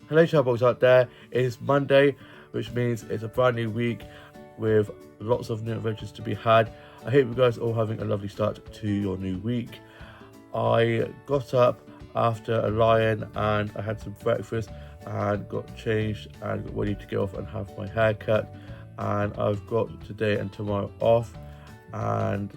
Hello Showboys out there, it's Monday, which means it's a brand new week with lots of new adventures to be had. I hope you guys are all having a lovely start to your new week. I got up after a lie-in and I had some breakfast and got changed and got ready to go off and have my hair cut, and I've got today and tomorrow off and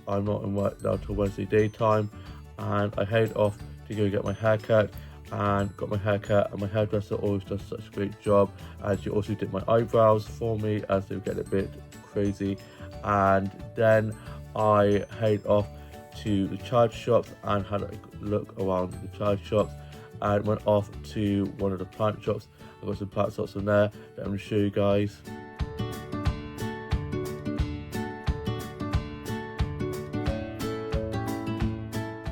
I'm not in work now till Wednesday daytime, and I head off to go get my hair cut and got my hair cut, and my hairdresser always does such a great job, and she also did my eyebrows for me as they were getting a bit crazy. And then I head off to the charge shops and had a look around the charge shops and went off to one of the plant shops. I got some plant shops in there that I'm going to show you guys.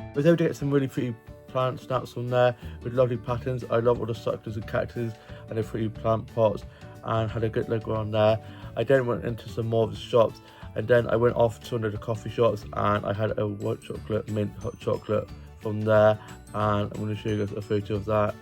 I was able to get some really pretty plant snaps from there with lovely patterns. I love all the succulents and cactus and the pretty plant pots, and had a good look around there. I then went into some more of the shops, and then I went off to one of the coffee shops and I had a white chocolate mint hot chocolate from there, and I'm going to show you guys a photo of that.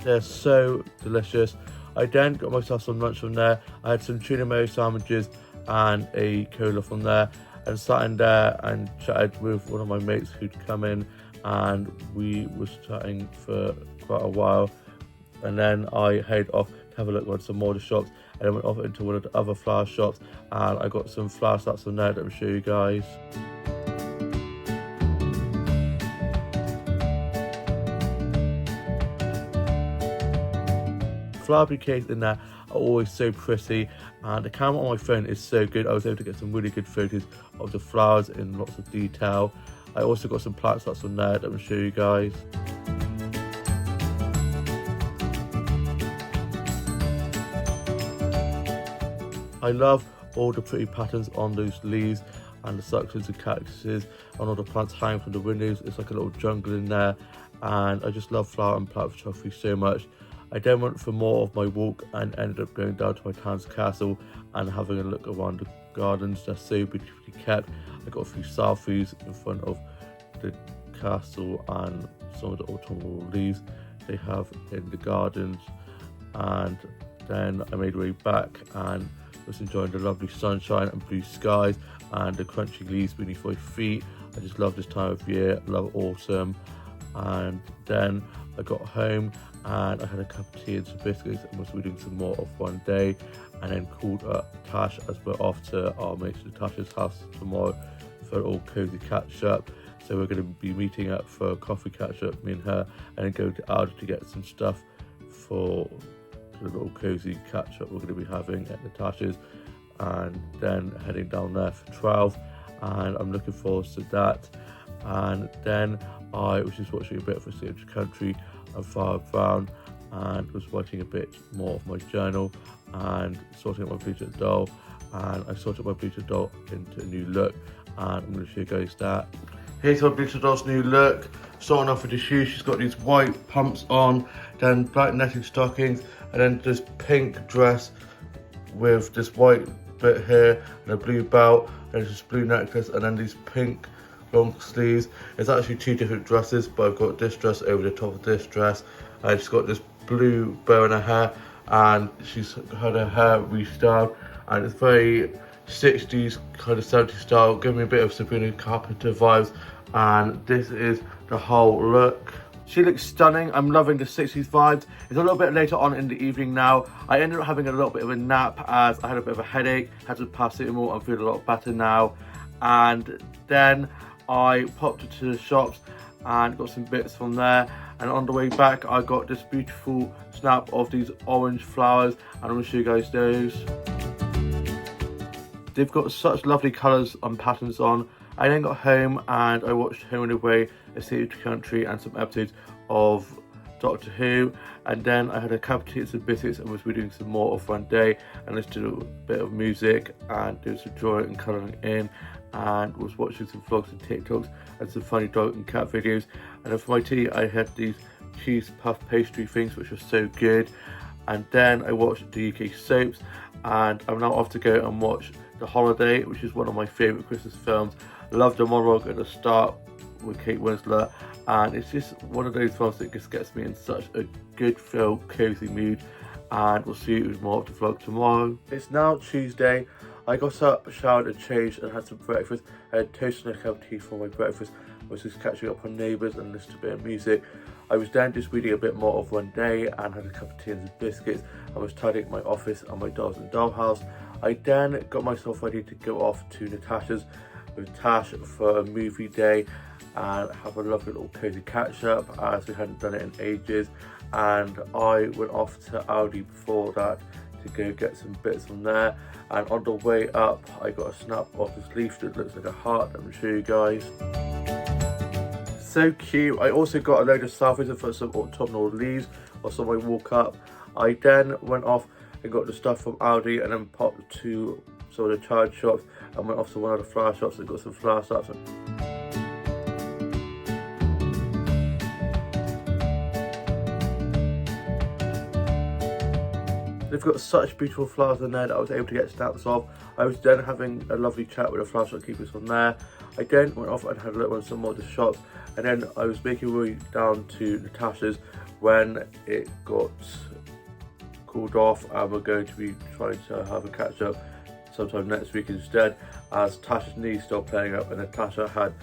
They're so delicious. I then got myself some lunch from there. I had some tuna mayo sandwiches and a cola from there, and sat in there and chatted with one of my mates who'd come in, and we was chatting for quite a while. And then I headed off to have a look at some more of the shops, and I went off into one of the other flower shops and I got some flower sets from there that I'll show you guys. Flower bouquets in there are always so pretty, and the camera on my phone is so good. I was able to get some really good photos of the flowers in lots of detail. I also got some plant slots from there that I'm going to show you guys. I love all the pretty patterns on those leaves and the succulents and cactuses and all the plants hanging from the windows. It's like a little jungle in there, and I just love flower and plant photography so much. I then went for more of my walk and ended up going down to my town's castle and having a look around the gardens. They're so beautifully kept. I got a few selfies in front of the castle and some of the autumnal leaves they have in the gardens, and then I made my way back and was enjoying the lovely sunshine and blue skies and the crunchy leaves beneath my feet. I just love this time of year, love autumn. And then I got home and I had a cup of tea and some biscuits and was reading some more of One Day, and then called up Tash as we're off to our mate Tash's house tomorrow for all cozy catch up. So we're going to be meeting up for a coffee catch up, me and her, and then go to Aldi to get some stuff for the little cozy catch up we're going to be having at Natasha's, and then heading down there for 12, and I'm looking forward to that. And then I was just watching a bit of Festive Country and Father Brown, and was writing a bit more of my journal and sorting out my Bleacher doll, and I sorted my Bleacher doll into a new look, and I'm going to show you guys that. Here's my Bleacher doll's new look. Starting off with the shoes, she's got these white pumps on, then black netting stockings, and then this pink dress with this white bit here and a blue belt, and this blue necklace, and then these pink long sleeves. It's actually two different dresses, but I've got this dress over the top of this dress, and she's got this blue bow in her hair, and she's had her hair restyled, and it's very 60s kind of 70s style, giving me a bit of Sabrina Carpenter vibes, and this is the whole look. She looks stunning. I'm loving the 60s vibes. It's a little bit later on in the evening now. I ended up having a little bit of a nap as I had a bit of a headache, had some paracetamol. I'm feeling a lot better now. And then I popped into the shops and got some bits from there. And on the way back, I got this beautiful snap of these orange flowers, and I'm going to show you guys those. They've got such lovely colours and patterns on. I then got home and I watched Home and Away, A Secret Country, and some episodes of Doctor Who, and then I had a cup of tea and some biscuits and was reading some more of One Day, and listened to a bit of music and doing some drawing and colouring in, and was watching some vlogs and TikToks and some funny dog and cat videos. And then for my tea I had these cheese puff pastry things which were so good. And then I watched the UK soaps, and I'm now off to go and watch The Holiday, which is one of my favourite Christmas films. I love the monologue at the start with Kate Winslet, and it's just one of those films that just gets me in such a good feel, cozy mood. And we'll see you with more of the vlog tomorrow. It's now Tuesday. I got up, showered and changed and had some breakfast. I had toast and a cup of tea for my breakfast. I was just catching up on Neighbours and listening to a bit of music. I was then just reading a bit more of One Day and had a cup of tea and some biscuits. I was tidying my office and my dolls and dollhouse. I then got myself ready to go off to Natasha's with Tash for a movie day and have a lovely little cozy catch up, as we hadn't done it in ages. And I went off to Aldi before that to go get some bits from there, and on the way up I got a snap of this leaf that looks like a heart. I'm going to show you guys. So cute. I also got a load of selfies for some autumnal leaves or some I walk up. I then went off and got the stuff from Aldi and then popped to some of the child shops and went off to one of the flower shops and got some flower stuff. They've got such beautiful flowers in there that I was able to get snaps of. I was then having a lovely chat with the flower shop keepers from there. I then went off and had a look at some more of the shops, and then I was making my way down to Natasha's when it got called off, and we're going to be trying to have a catch up sometime next week instead, as Tasha's knee's still playing up and Natasha had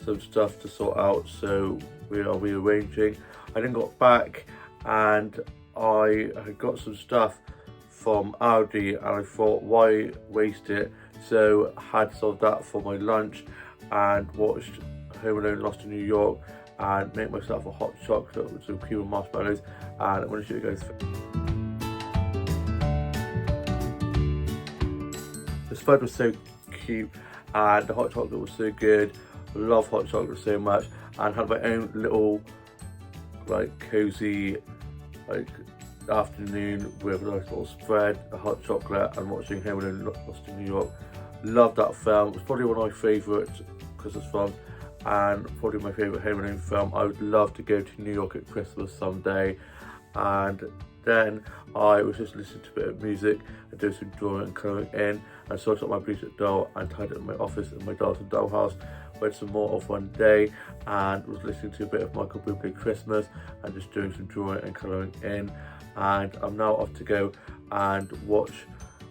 some stuff to sort out, so we are rearranging. I then got back and I had got some stuff from Aldi and I thought, why waste it? So I had some of that for my lunch and watched Home Alone Lost in New York and made myself a hot chocolate with some cream and marshmallows, and I'm going to show you guys. This food was so cute and the hot chocolate was so good. I love hot chocolate so much, and had my own little like cozy like afternoon with a nice little spread, a hot chocolate, and watching Home Alone Lost in New York. Love that film. It's probably one of my favourite Christmas films and probably my favourite Home Alone film. I would love to go to New York at Christmas someday. And then I was just listening to a bit of music and doing some drawing and colouring in, and sorted out my Bluetooth doll and tied it in my office in my dolls and dollhouse. Read some more of One Day and was listening to a bit of Michael Bublé Christmas and just doing some drawing and colouring in. And I'm now off to go and watch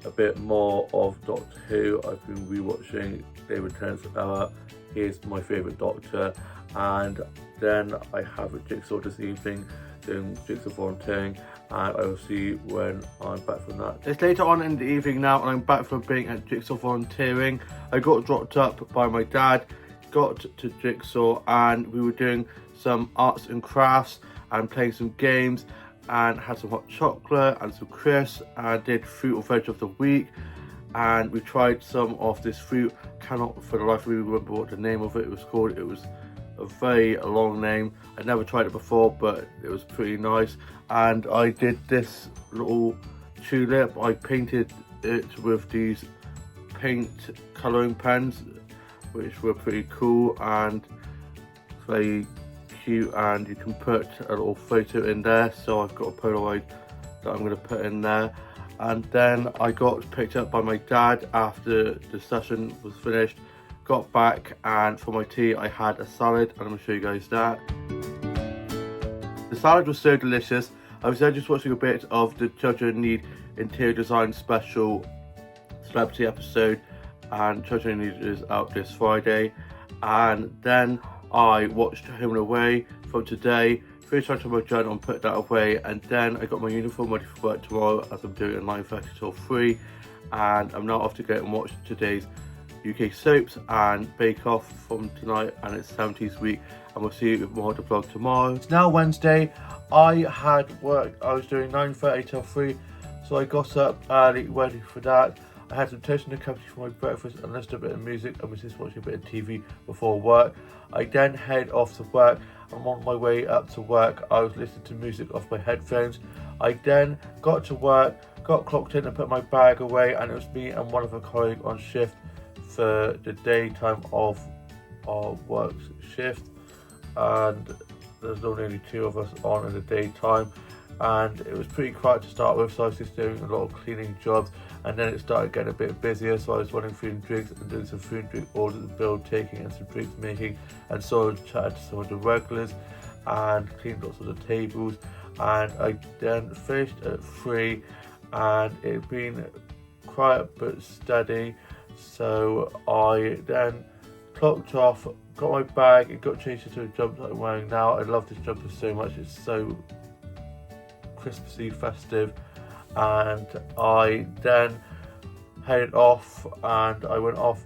a bit more of Doctor Who. I've been rewatching David Tennant's Era. He is my favourite Doctor. And then I have a jigsaw this evening, doing jigsaw volunteering, and I will see you when I'm back from that. It's later on in the evening now and I'm back from being at jigsaw volunteering. I got dropped up by my dad, got to jigsaw, and we were doing some arts and crafts and playing some games, and had some hot chocolate and some crisps, and did fruit or veg of the week, and we tried some of this fruit. Cannot for the life of me remember what the name of it was called. It was a very long name. I never tried it before, but it was pretty nice. And I did this little tulip. I painted it with these paint colouring pens, which were pretty cool and very cute, and you can put a little photo in there. So I've got a Polaroid that I'm going to put in there. And then I got picked up by my dad after the session was finished. Got back, and for my tea I had a salad, and I'm going to show you guys that. The salad was so delicious. I was then just watching a bit of the Children Need Interior Design special celebrity episode, and Children Need is out this Friday. And then I watched Home and Away from today, finished writing my journal and put that away, and then I got my uniform ready for work tomorrow, as I'm doing at 9:30 till 3, and I'm now off to go and watch today's UK soaps and Bake Off from tonight, and it's 70s week, and we'll see you with more of the vlog tomorrow. It's now Wednesday. I had work, I was doing 9:30 till 3, so I got up early ready for that. I had some toast and a cup of tea for my breakfast and listened to a bit of music, and was just watching a bit of TV before work. I then head off to work. I'm on my way up to work. I was listening to music off my headphones. I then got to work, got clocked in and put my bag away, and it was me and one of a colleague on shift for the daytime of our work shift, and there's only two of us on in the daytime. and it was pretty quiet to start with, so I was just doing a lot of cleaning jobs, and then it started getting a bit busier, so I was running food and drinks and doing some food and drink orders, bill taking and some drinks making, and so I chatted to some of the regulars and cleaned lots of the tables, and I then finished at 3, and it had been quiet but steady, so I then clocked off, got my bag and got changed into a jumper that I'm wearing now. I love this jumper so much, it's so Christmassy, festive, and I then headed off and I went off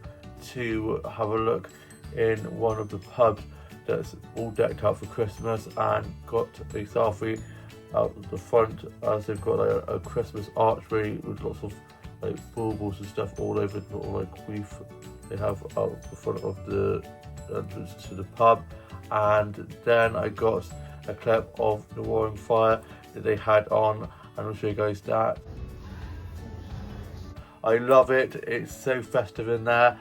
to have a look in one of the pubs that's all decked out for Christmas, and got a selfie out the front, as they've got like a Christmas archway with lots of like baubles and stuff all over, little like wreath they have out the front of the entrance to the pub. And then I got a clip of the roaring fire that they had on, and I'll show you guys that. I love it, it's so festive in there.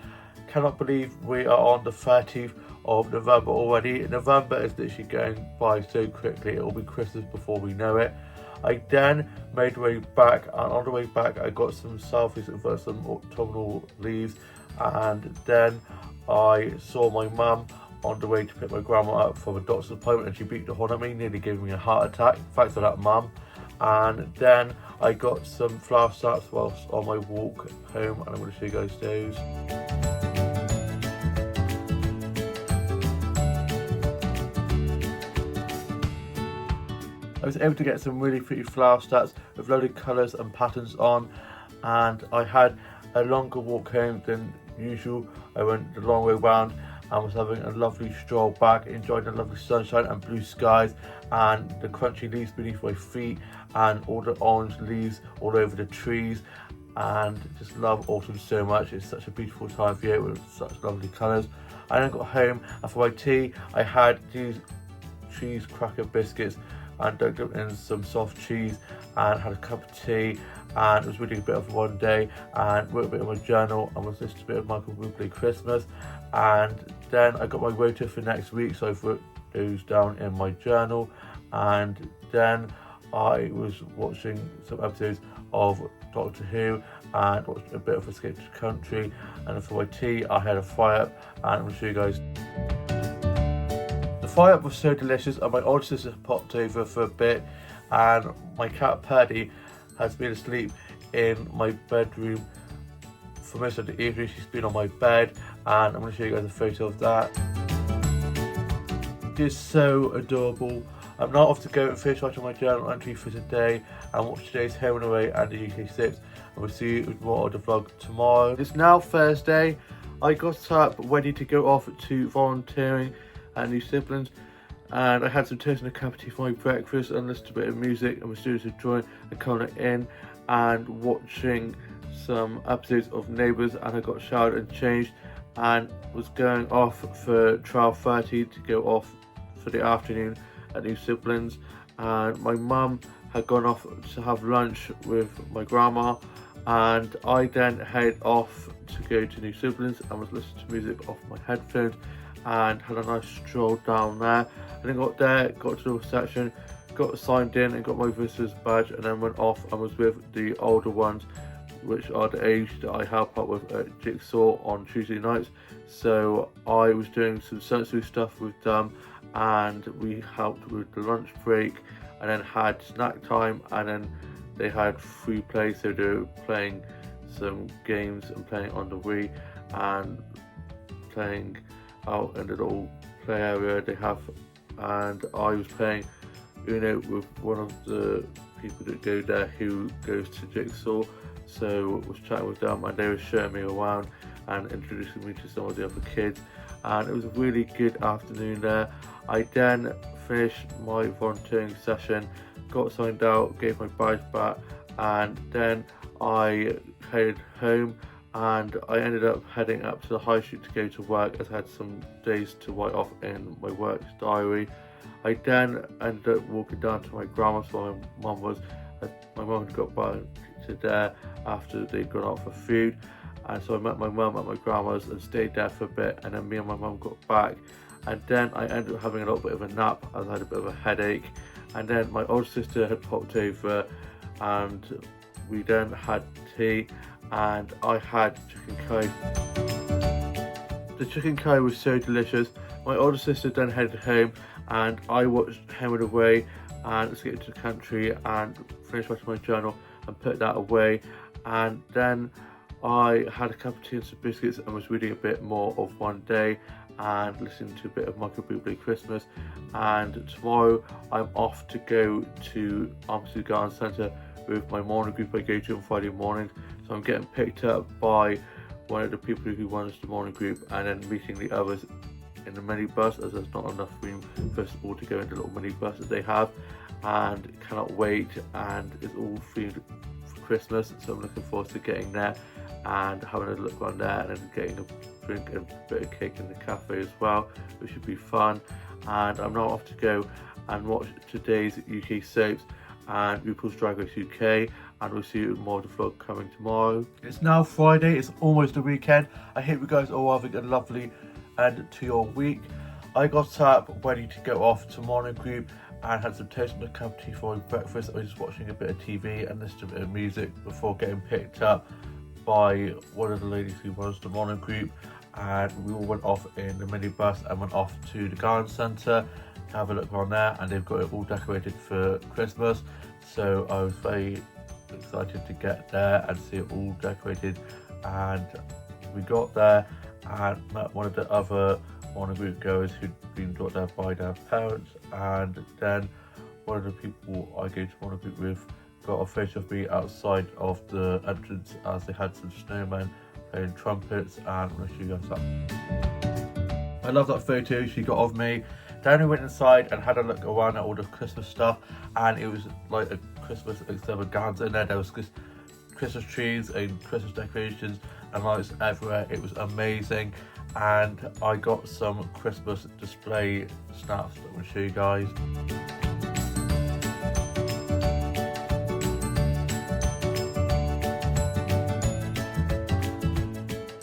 Cannot believe we are on the 30th of November already. November is literally going by so quickly, it will be Christmas before we know it. I then made my way back, and on the way back I got some selfies of some autumnal leaves, and then I saw my mum on the way to pick my grandma up from a doctor's appointment, and she beat the horn at me, nearly giving me a heart attack. Thanks for that, mum. And then I got some flower snaps whilst on my walk home, and I'm going to show you guys those. I was able to get some really pretty flower stats with loaded colours and patterns on, and I had a longer walk home than usual. I went the long way round and was having a lovely stroll back, enjoying the lovely sunshine and blue skies and the crunchy leaves beneath my feet and all the orange leaves all over the trees, and just love autumn so much. It's such a beautiful time of year with such lovely colours. I then got home, and for my tea I had these cheese cracker biscuits and dunked them in some soft cheese and had a cup of tea, and was reading a bit of One Day and wrote a bit of my journal and was listening to a bit of Michael Bublé Christmas. And then I got my rota for next week, so I wrote those down in my journal, and then I was watching some episodes of Doctor Who and watched a bit of Escape to the Country. And for my tea I had a fry up, and I'm going to show you guys. The fry up was so delicious, and my older sister popped over for a bit, and my cat Paddy has been asleep in my bedroom for most of the evening. She's been on my bed, and I'm going to show you guys a photo of that. She is so adorable. I'm now off to go and finish writing my journal entry for today and watch today's Home and Away and the UK 6, and we'll see you with more of the vlog tomorrow. It's now Thursday. I got up ready to go off to volunteering at New Siblings, and I had some toast and a cup of tea for my breakfast and listened to a bit of music, and was students enjoying and coming in and watching some episodes of Neighbours, and I got showered and changed and was going off for 12:30 to go off for the afternoon at New Siblings. And my mum had gone off to have lunch with my grandma, and I then headed off to go to New Siblings and was listening to music off my headphones and had a nice stroll down there. And then got there, got to the reception, got signed in and got my visitor's badge, and then went off and was with the older ones, which are the age that I help out with at Jigsaw on Tuesday nights. So I was doing some sensory stuff with them, and we helped with the lunch break, and then had snack time, and then they had free play, so they were playing some games and playing on the Wii and playing out in the little play area they have. And I was playing Uno with one of the people that go there who goes to Jigsaw, so I was chatting with them, and they were showing me around and introducing me to some of the other kids, and it was a really good afternoon there. I then finished my volunteering session, got signed out, gave my badge back, and then I headed home, and I ended up heading up to the high street to go to work, as I had some days to write off in my work diary. I then ended up walking down to my grandma's where my mum was. My mum had got back to there after they'd gone out for food, and so I met my mum at my grandma's and stayed there for a bit, and then me and my mum got back, and then I ended up having a little bit of a nap as I had a bit of a headache, and then my older sister had popped over and we then had tea, and I had chicken curry. The chicken curry was so delicious. My older sister then headed home and I watched Home and Away and Escape to the Country and finished writing my journal and put that away, and then I had a cup of tea and some biscuits and was reading a bit more of One Day and listening to a bit of Michael Bublé Christmas. And tomorrow I'm off to go to Armstead Garden Centre with my morning group I go to on Friday mornings. So I'm getting picked up by one of the people who runs the morning group and then meeting the others in the minibus, as there's not enough room first of all to go in the little minibus that they have, and cannot wait, and it's all themed for Christmas, so I'm looking forward to getting there and having a look around there and then getting a drink and a bit of cake in the cafe as well, which should be fun. And I'm now off to go and watch today's UK soaps and RuPaul's Drag Race UK, and we'll see more of the vlog coming tomorrow. It's now Friday, it's almost the weekend. I hope you guys are all having a lovely end to your week. I got up ready to go off to morning group and had some toast and a cup of tea for breakfast. I was just watching a bit of TV and listening to a bit of music before getting picked up by one of the ladies who runs the morning group, and we all went off in the minibus and went off to the garden centre to have a look around there, and they've got it all decorated for Christmas, so I was very excited to get there and see it all decorated. And we got there and met one of the other morning group goers who'd been brought there by their parents, and then one of the people I go to morning group with got a photo of me outside of the entrance as they had some snowmen playing trumpets, and I'm going to show you guys that. I love that photo she got of me. Then we went inside and had a look around at all the Christmas stuff, and it was like a Christmas extravaganza in there. There was Christmas trees and Christmas decorations and lights everywhere. It was amazing, and I got some Christmas display snaps that I'm going to show you guys.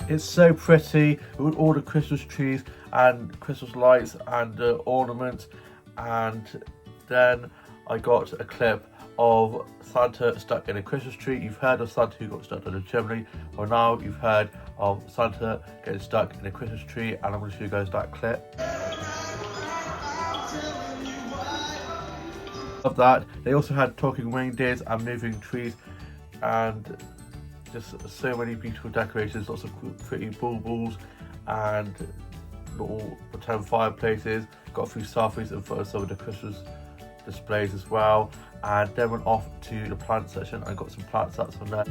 It's so pretty with all the Christmas trees and Christmas lights and ornaments. And then I got a clip of Santa stuck in a Christmas tree. You've heard of Santa who got stuck on a chimney. Well, now you've heard of Santa getting stuck in a Christmas tree, and I'm going to show you guys that clip. Of that, they also had talking reindeers and moving trees, and just so many beautiful decorations, lots of pretty baubles and little pretend fireplaces. Got a few selfies in front of some of the Christmas displays as well, and then went off to the plant section and got some plant sets from there.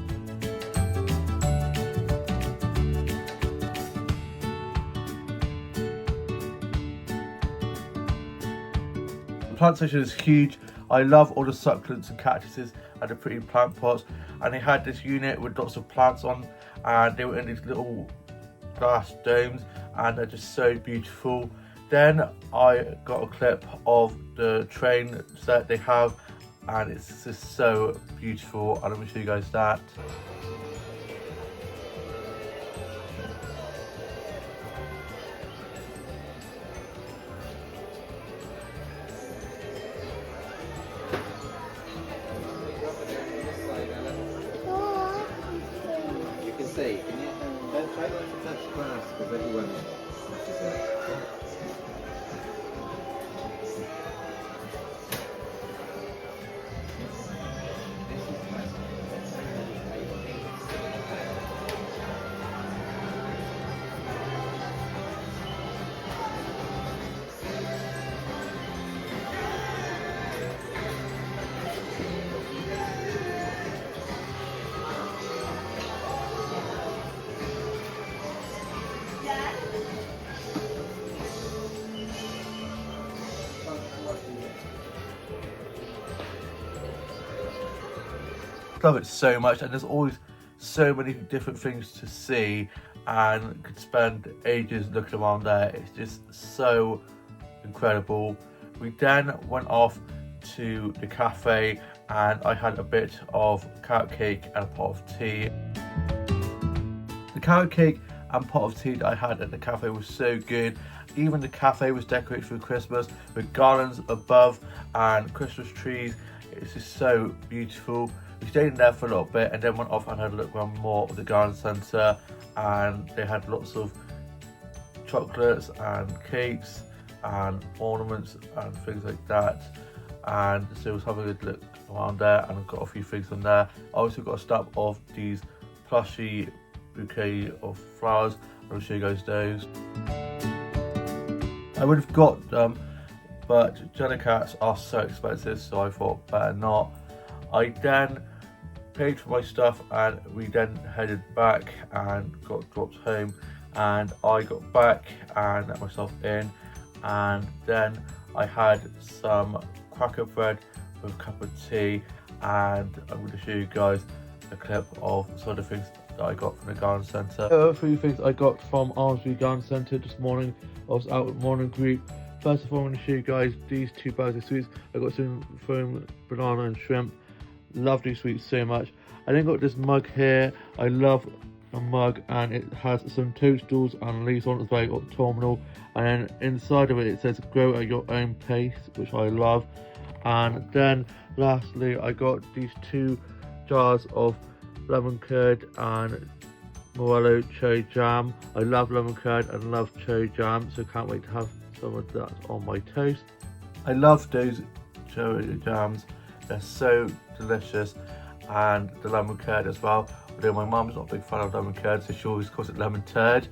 The plant section is huge. I love all the succulents and cactuses and the pretty plant pots, and they had this unit with lots of plants on, and they were in these little glass domes, and they're just so beautiful. Then I got a clip of the train set they have, and it's just so beautiful, and let me show you guys that. See, can you don't try not to touch grass because everyone touches it. Love it so much, and there's always so many different things to see, and could spend ages looking around there. It's just so incredible. We then went off to the cafe, and I had a bit of carrot cake and a pot of tea. The carrot cake and pot of tea that I had at the cafe was so good, Even the cafe was decorated for Christmas with garlands above and Christmas trees. It's just so beautiful. We stayed in there for a little bit and then went off and had a look around more of the garden centre, and they had lots of chocolates and cakes and ornaments and things like that. And so I was having a good look around there and I got a few things from there. I also got a snap of these plushy bouquet of flowers. I'll show you guys those. I would have got them, but jellycats are so expensive, so I thought better not. I then paid for my stuff and we then headed back and got dropped home, and I got back and let myself in, and then I had some cracker bread with a cup of tea, and I'm going to show you guys a clip of some of the things that I got from the garden centre. There are a few things I got from Armsbury Garden Centre this morning. I was out with morning group. First of all, I'm going to show you guys these two bags of sweets. I got some foam, banana and shrimp. Love these sweets so much. I then got this mug here. I love a mug, and it has some toadstools and leaves on it. It's very autumnal, and then inside of it says grow at your own pace, which I love. And then lastly, I got these two jars of lemon curd and Morello cherry jam. I love lemon curd and love cherry jam, so can't wait to have some of that on my toast. I love those cherry jams, they're so delicious, and the lemon curd as well. Although my mum's not a big fan of lemon curd, so she always calls it lemon turd,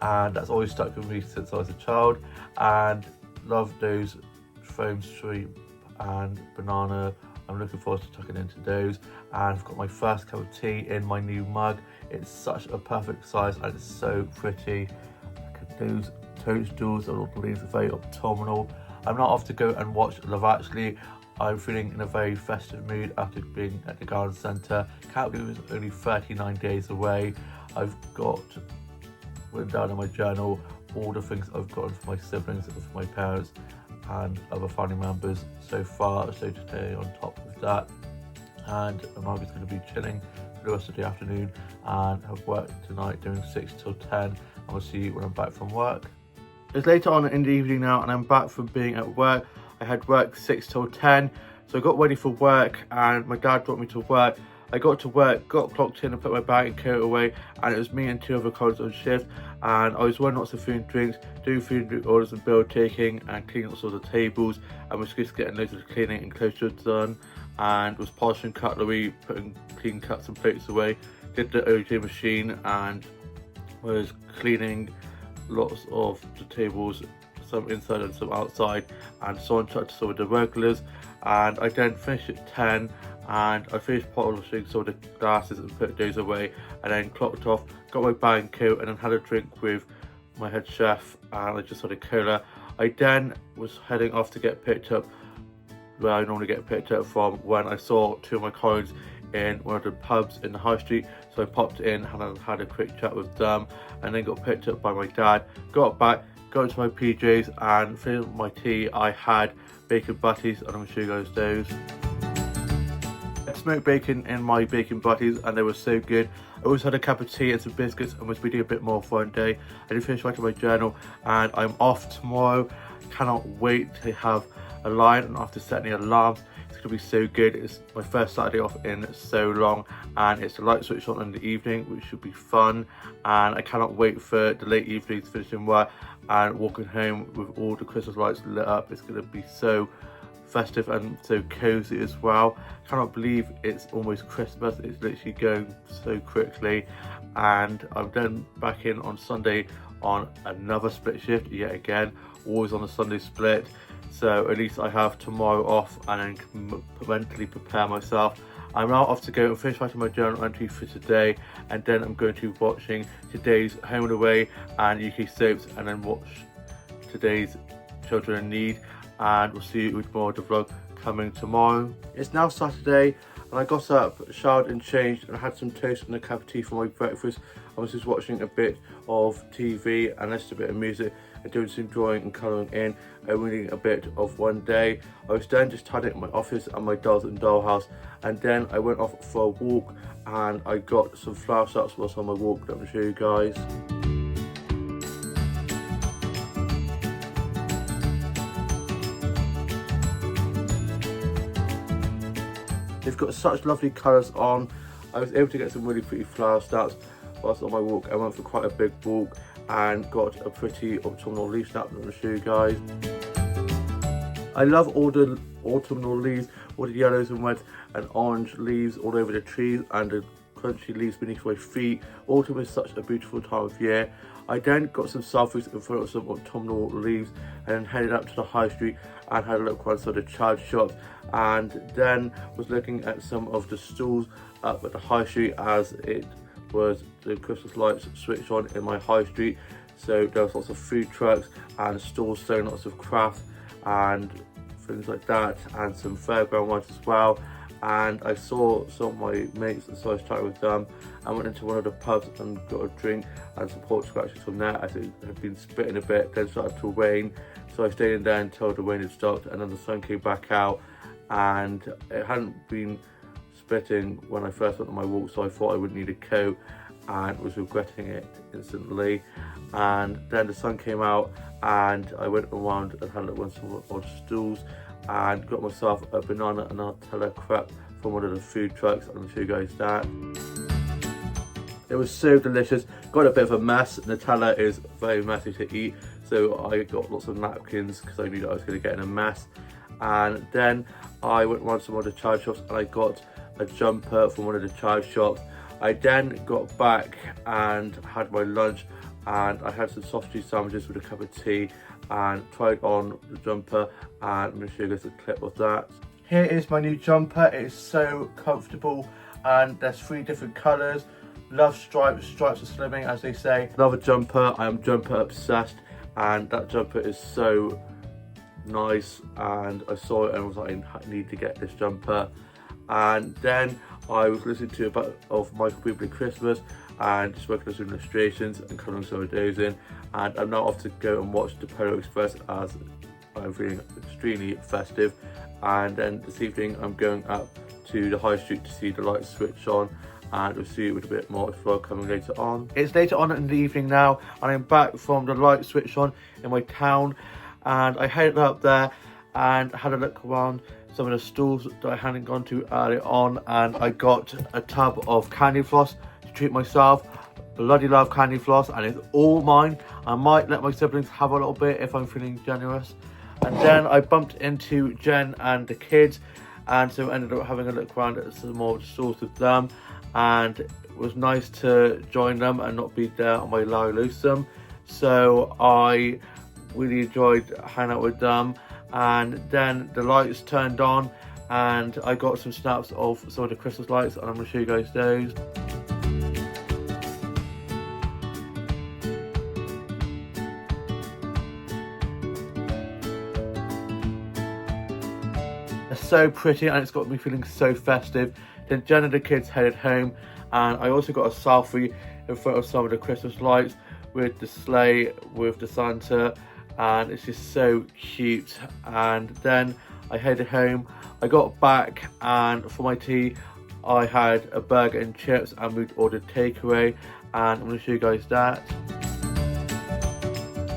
and that's always stuck with me since I was a child. And love those foam shrimp and banana. I'm looking forward to tucking into those, and I've got my first cup of tea in my new mug. It's such a perfect size and it's so pretty. Look at those toadstools, I don't believe they're very autumnal. I'm not off to go and watch Love Actually. I'm feeling in a very festive mood after being at the garden centre. Can't believe it's only 39 days away. I've got written down in my journal all the things I've gotten for my siblings and for my parents and other family members so far, so to stay on top of that. And I'm now just going to be chilling for the rest of the afternoon and have work tonight doing 6 till 10, and we'll see you when I'm back from work. It's later on in the evening now and I'm back from being at work. I had work 6 till 10, so I got ready for work and my dad brought me to work. I got to work, got clocked in and put my bag and coat away, and it was me and two other colleagues on shift, and I was running lots of food and drinks, doing food orders and bill taking and cleaning lots of the tables, and was just getting loads of cleaning and closure done, and was polishing cutlery, putting clean cups and plates away, did the OJ machine, and was cleaning lots of the tables, some inside and some outside, and so on, touched some of the regulars. And I then finished at 10 and I finished polishing some of the glasses and put those away, and then clocked off, got my bag and coat, and then had a drink with my head chef, and I just had a cola. I then was heading off to get picked up where I normally get picked up from, when I saw two of my colleagues in one of the pubs in the high street, so I popped in and had a quick chat with them, and then got picked up by my dad. Got back, got into my PJs and finished my tea. I had bacon butties, and I'm going to show you guys those. I smoked bacon in my bacon butties and they were so good. I also had a cup of tea and some biscuits and was reading a bit more for one day. I did finish writing my journal and I'm off tomorrow. Cannot wait to have a line and after setting the alarms. It's going to be so good. It's my first Saturday off in so long, and it's a light switch on in the evening, which should be fun, and I cannot wait for the late evenings finishing work and walking home with all the Christmas lights lit up. It's going to be so festive and so cozy as well. Cannot believe it's almost Christmas. It's literally going so quickly, and I'm then back in on Sunday on another split shift yet again, always on a Sunday split. So at least I have tomorrow off and then can mentally prepare myself. I'm now off to go and finish writing my journal entry for today, and then I'm going to be watching today's Home and Away and UK soaps, and then watch today's Children in Need, and we'll see you with more of the vlog coming tomorrow. It's now Saturday and I got up, showered and changed, and I had some toast and a cup of tea for my breakfast. I was just watching a bit of TV and listening to a bit of music and doing some drawing and colouring in and reading a bit of One Day. I was then just tidying up my office and my dolls and dollhouse, and then I went off for a walk and I got some flower shots whilst on my walk that I'm going to show you guys. They've got such lovely colours on. I was able to get some really pretty flower snaps whilst on my walk. I went for quite a big walk and got a pretty autumnal leaf snap that I'm going to show you guys. I love all the autumnal leaves, all the yellows and reds and orange leaves all over the trees and the crunchy leaves beneath my feet. Autumn is such a beautiful time of year. I then got some selfies in front of some autumnal leaves and then headed up to the high street and had a look around some of the child shops, and then was looking at some of the stalls up at the high street as it was the Christmas lights switched on in my high street. So there was lots of food trucks and stalls selling lots of crafts and things like that, and some fairground rides as well. And I saw some of my mates, and so I started with them and went into one of the pubs and got a drink and some pork scratches from there as it had been spitting a bit, then started to rain. So I stayed in there until the rain had stopped, and then the sun came back out, and it hadn't been spitting when I first went on my walk, so I thought I would need a coat and was regretting it instantly. And then the sun came out and I went around and had a look at some odd stools and got myself a banana and Nutella crepe from one of the food trucks. I'm going to show you guys that. It was so delicious. Got a bit of a mess. Nutella is very messy to eat, so I got lots of napkins because I knew that I was going to get in a mess. And then I went around some of the child shops and I got a jumper from one of the child shops. I then got back and had my lunch, and I had some sausage sandwiches with a cup of tea and tried on the jumper, and I'm going to show you guys a clip of that. Here is my new jumper. It is so comfortable and there's 3 different colours. Love stripes, stripes are slimming as they say. Love a jumper, I am jumper obsessed, and that jumper is so nice, and I saw it and was like, I need to get this jumper. And then I was listening to a bit of Michael Bublé Christmas and just working on some illustrations and colouring some of those in, and I'm now off to go and watch the Polar Express as I'm feeling extremely festive. And then this evening I'm going up to the high street to see the lights switch on, and we'll see it with a bit more as well coming later on. It's later on in the evening now and I'm back from the light switch on in my town, and I headed up there and had a look around some of the stalls that I hadn't gone to earlier on, and I got a tub of candy floss to treat myself. Bloody love candy floss and it's all mine. I might let my siblings have a little bit if I'm feeling generous. And then I bumped into Jen and the kids, and so ended up having a look around at some more stalls with them, and it was nice to join them and not be there on my lie lonesome. So I really enjoyed hanging out with them. And then the lights turned on and I got some snaps of some of the Christmas lights, and I'm going to show you guys those. They're so pretty and it's got me feeling so festive. Then Jen and the kids headed home, and I also got a selfie in front of some of the Christmas lights with the sleigh with the Santa, and it's just so cute. And then I headed home. I got back, and for my tea I had a burger and chips, and we ordered takeaway, and I'm going to show you guys that.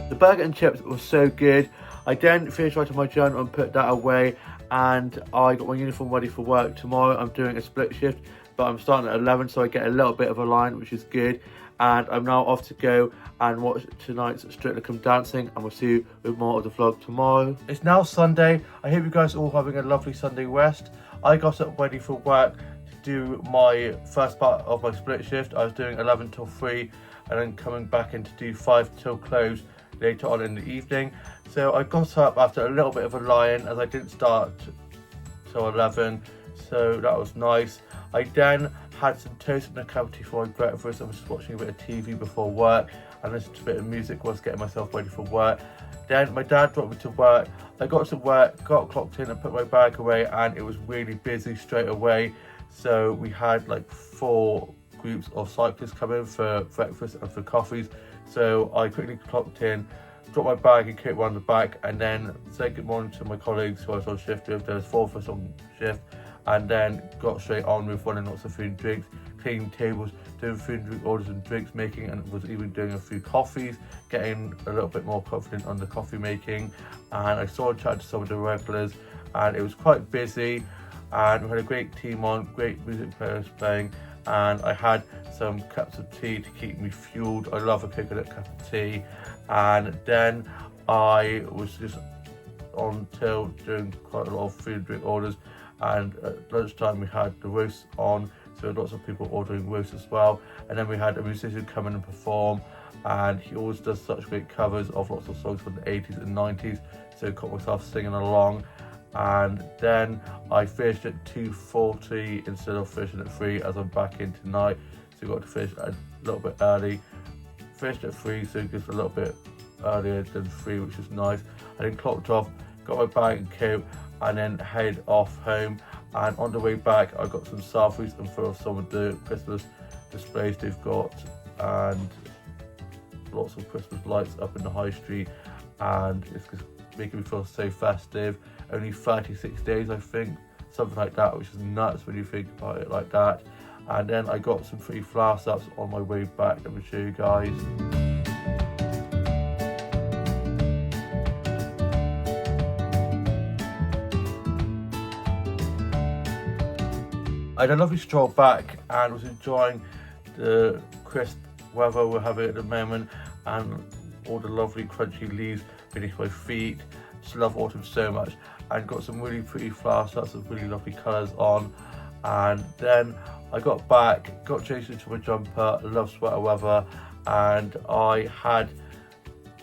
The burger and chips were so good. I then finished writing my journal and put that away, and I got my uniform ready for work. Tomorrow I'm doing a split shift, but I'm starting at 11, so I get a little bit of a line, which is good. And I'm now off to go and watch tonight's Strictly Come Dancing, and we'll see you with more of the vlog tomorrow. It's now Sunday. I hope you guys are all having a lovely Sunday rest. I got up ready for work to do my first part of my split shift. I was doing 11 till 3 and then coming back in to do 5 till close later on in the evening. So I got up after a little bit of a lie-in as I didn't start till 11, so that was nice. I then had some toast and a cup of tea for my breakfast. I was just watching a bit of TV before work and listening to a bit of music whilst getting myself ready for work. Then my dad dropped me to work. I got to work, got clocked in and put my bag away, and it was really busy straight away. So we had like 4 groups of cyclists come in for breakfast and for coffees. So I quickly clocked in, dropped my bag and kit around the back, and then said good morning to my colleagues who I was on shift with. There was 4 of us on shift, and then got straight on with running lots of food and drinks, cleaning tables, doing food and drink orders and drinks making, and was even doing a few coffees, getting a little bit more confident on the coffee making. And I saw and chatted to some of the regulars, and it was quite busy. and we had a great team on, great music players playing, and I had some cups of tea to keep me fueled. I love a coconut cup of tea. And then I was just on till doing quite a lot of food and drink orders, and at lunchtime we had the roast on, so lots of people ordering roast as well. And then we had a musician come in and perform, and he always does such great covers of lots of songs from the 80s and 90s, so I caught myself singing along. And then I finished at 2:40 instead of finishing at 3, as I'm back in tonight, so I got to finish a little bit early. Finished at 3, so just a little bit earlier than 3, which is nice. I then clocked off, got my bag and coat, and then head off home. And on the way back I got some selfies in front of some of the Christmas displays they've got, and lots of Christmas lights up in the high street, and it's just making me feel so festive. Only 36 days, I think, something like that, which is nuts when you think about it like that. And then I got some free flash ups on my way back. Let me show you guys. I had a lovely stroll back and was enjoying the crisp weather we're having at the moment, and all the lovely crunchy leaves beneath my feet. Just love autumn so much, and got some really pretty flowers, lots of really lovely colours on. And then I got back, got changed into my jumper, love sweater weather, and I had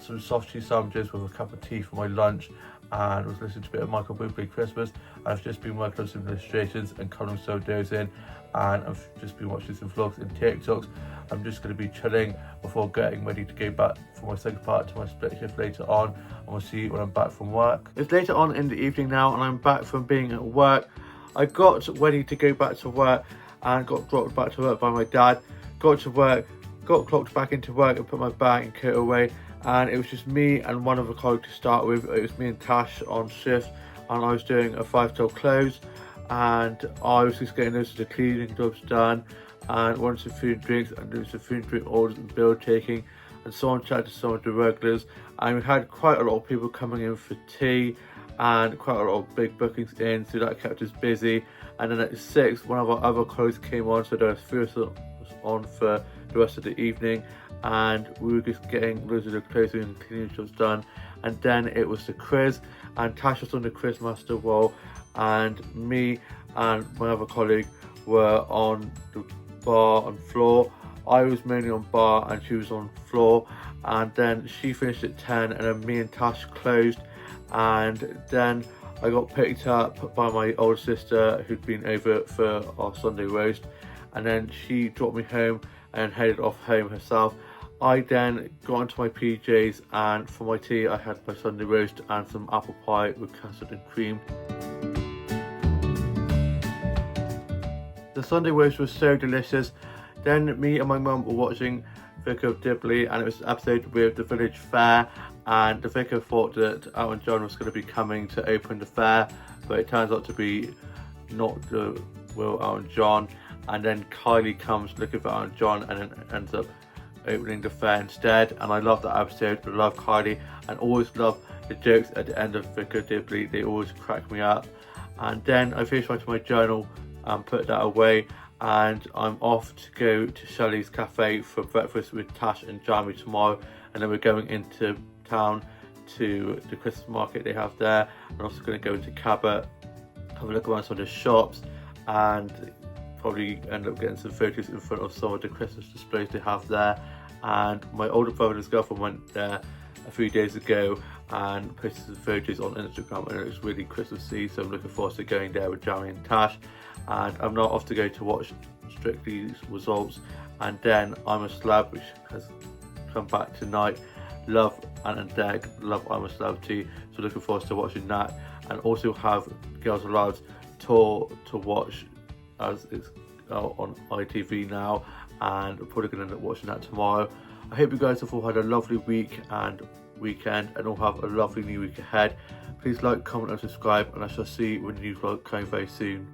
some soft cheese sandwiches with a cup of tea for my lunch, and was listening to a bit of Michael Bublé Christmas. I've just been working on some illustrations and colouring some of those in, and I've just been watching some vlogs and TikToks. I'm just going to be chilling before getting ready to go back for my second part to my split shift later on, and we'll see you when I'm back from work. It's later on in the evening now, and I'm back from being at work. I got ready to go back to work and got dropped back to work by my dad. Got to work, got clocked back into work and put my bag and coat away, and it was just me and one other colleague to start with. It was me and Tash on shift, and I was doing a 5 till close, and I was just getting those of the cleaning jobs done, and wanted some food and drinks, and doing some food and drink orders and bill taking, and so on, chatted to some of the regulars. And we had quite a lot of people coming in for tea, and quite a lot of big bookings in, so that kept us busy. And then at 6, one of our other colleagues came on, so there was 3 of us on for the rest of the evening, and we were just getting loads of the closing and cleaning jobs done. And then it was the quiz, and Tash was on the quiz master role, and me and my other colleague were on the bar and floor. I was mainly on bar and she was on floor, and then she finished at 10, and then me and Tash closed. And then I got picked up by my older sister, who'd been over for our Sunday roast, and then she dropped me home and headed off home herself. I then got into my PJs, and for my tea I had my Sunday roast and some apple pie with custard and cream. The Sunday roast was so delicious. Then me and my mum were watching Vicar of Dibley, and it was an episode with the village fair, and the vicar thought that Elton John was going to be coming to open the fair, but it turns out to be not the real Elton John. And then Kylie comes looking for Elton John, and then ends up opening the fair instead. And I love that episode. I love Kylie, and always love the jokes at the end of Vicar of Dibley. They always crack me up. And then I finished writing my journal and put that away, and I'm off to go to Shelley's Cafe for breakfast with Tash and Jamie tomorrow, and then we're going into town to the Christmas market they have there. I'm also going to go into Cabot, have a look around some of the shops, and probably end up getting some photos in front of some of the Christmas displays they have there. And my older brother and his girlfriend went there a few days ago and posted some photos on Instagram, and it was really Christmassy, so I'm looking forward to going there with Jamie and Tash. And I'm now off to go to watch Strictly's results, and then I'm a Celeb, which has come back tonight. Love Ant and Dec, love I'm a Celebrity, so looking forward to watching that. And also have Girls Aloud's tour to watch, as it's out on ITV now, and I'm probably going to end up watching that tomorrow. I hope you guys have all had a lovely week and weekend, and all have a lovely new week ahead. Please like, comment and subscribe, and I shall see you when the new vlog coming very soon.